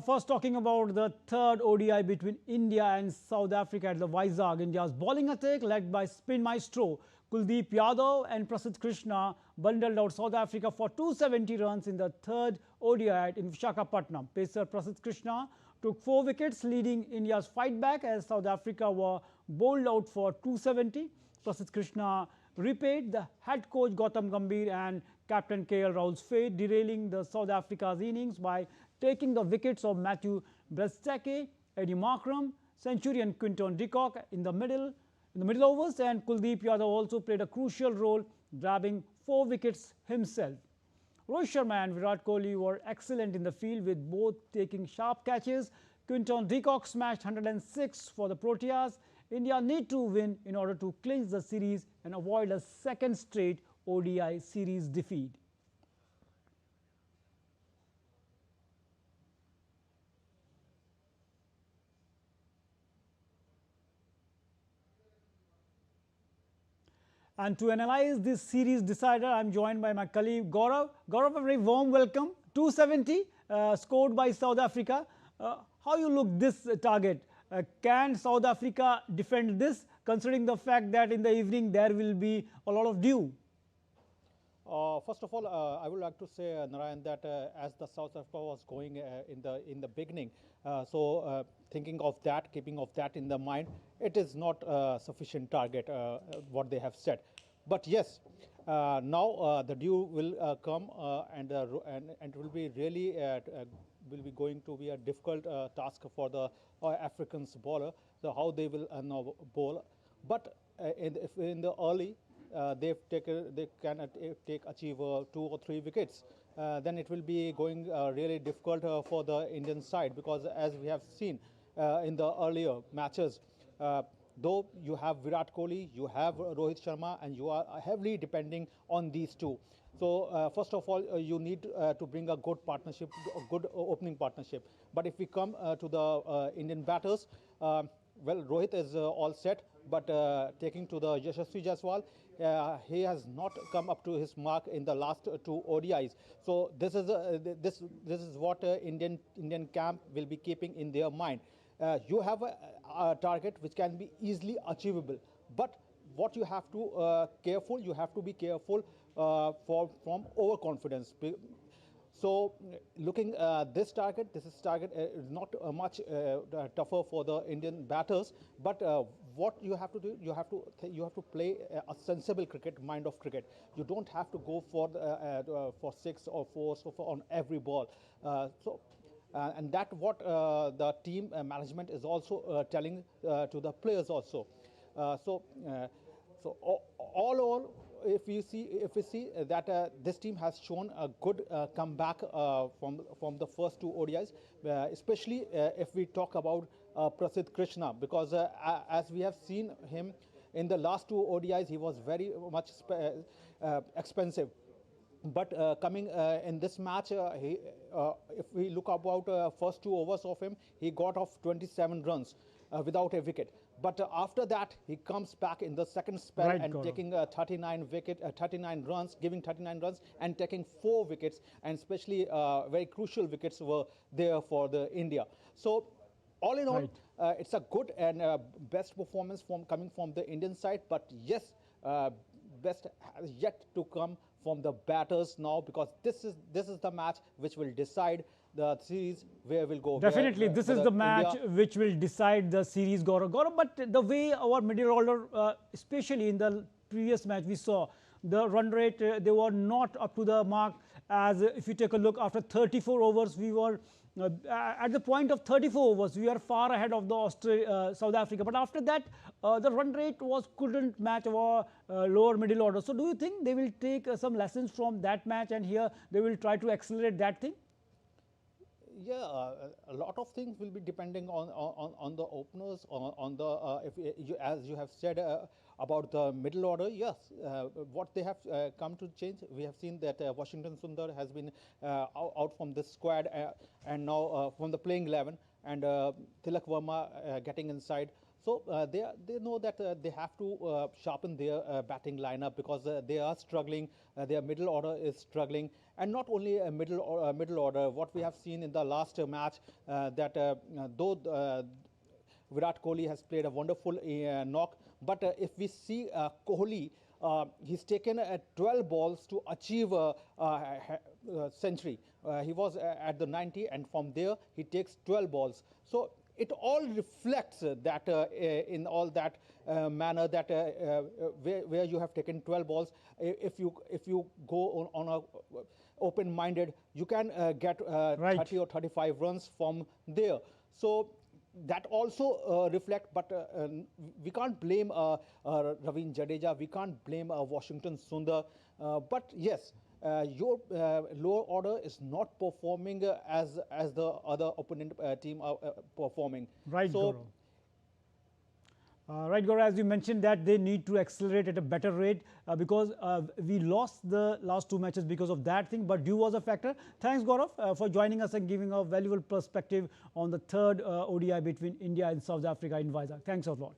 First, talking about the third ODI between India and South Africa at the Vizag. India's bowling attack, led by spin maestro Kuldeep Yadav and Prasidh Krishna, bundled out South Africa for 270 runs in the third ODI in Visakhapatnam. Pacer Prasidh Krishna took 4 wickets, leading India's fight back as South Africa were bowled out for 270. Prasidh Krishna repaid the head coach Gautam Gambhir and captain KL Rahul's fate, derailing the South Africa's innings by taking the wickets of Matthew Breasteke, Eddie Markram, Centurion Quinton de Kock in the middle overs, and Kuldeep Yadav also played a crucial role, grabbing 4 wickets himself. Rohit Sharma and Virat Kohli were excellent in the field, with both taking sharp catches. Quinton de Kock smashed 106 for the Proteas. India need to win in order to clinch the series and avoid a second straight ODI series defeat. And to analyze this series decider, I am joined by my colleague Gaurav. Gaurav, a very warm welcome. 270 scored by South Africa. How you look this target? Can South Africa defend this, considering the fact that in the evening there will be a lot of dew? First of all, I would like to say, Narayan, that as the South Africa was going in the beginning, thinking of that, keeping of that in the mind, it is not a sufficient target what they have set. But yes, now the dew will come and it will be really will be going to be a difficult task for the Africans bowler. So how they will now bowl, but if in the early they can achieve 2 or 3 wickets, then it will be going really difficult for the Indian side, because as we have seen in the earlier matches, though you have Virat Kohli, you have Rohit Sharma, and you are heavily depending on these two. So first of all, you need to bring a good partnership, a good opening partnership. But if we come to the Indian batters, well, Rohit is all set, but taking to the Yashasvi Jaiswal, he has not come up to his mark in the last 2 ODIs. So this is what Indian camp will be keeping in their mind. You have a target which can be easily achievable, but what you have to be careful from overconfidence. So looking this target is not much tougher for the Indian batters, but what you have to do, you have to play a sensible mind of cricket. You don't have to go for 6 or 4 on every ball. And that what the team management is also telling to the players also. All if we see that this team has shown a good comeback from the first 2 ODIs, especially if we talk about Prasidh Krishna, because as we have seen him in the last 2 ODIs, he was very much expensive. But coming in this match, if we look about first 2 overs of him, he got off 27 runs without a wicket. But after that, he comes back in the second spell and taking 39 runs, giving 39 runs and taking 4 wickets, and especially very crucial wickets were there for the India. So all in all, it's a good and best performance coming from the Indian side. But yes, best has yet to come from the batters now, because this is the match which will decide the series where we'll go. Definitely, this is the match which will decide the series, Gaurav. But the way our middle order, especially in the previous match, we saw the run rate, they were not up to the mark. As if you take a look, after 34 overs, we were at the point of 34 overs, we are far ahead of the South Africa. But after that, the run rate couldn't match our lower middle order. So do you think they will take some lessons from that match, and here they will try to accelerate that thing? Yeah, a lot of things will be depending on the openers, on the as you have said about the middle order. Yes, what they have come to change. We have seen that Washington Sundar has been out from this squad and now from the playing 11, and Tilak Verma getting inside. So they know that they have to sharpen their batting lineup because they are struggling. Their middle order is struggling, and not only a middle order. What we have seen in the last match that though Virat Kohli has played a wonderful knock, but if we see Kohli, he's taken 12 balls to achieve a century. He was at the 90, and from there he takes 12 balls. So it all reflects that in all that manner that where you have taken 12 balls. If you go on a open-minded, you can get Right. 30 or 35 runs from there. So that also reflect, but we can't blame Ravin Jadeja, we can't blame Washington Sundar, but yes, your lower order is not performing as the other opponent team are performing. Right, So Gaurav. Right, Gaurav, as you mentioned that they need to accelerate at a better rate because we lost the last two matches because of that thing, but dew was a factor. Thanks, Gaurav, for joining us and giving a valuable perspective on the third ODI between India and South Africa in Vizag. Thanks a lot.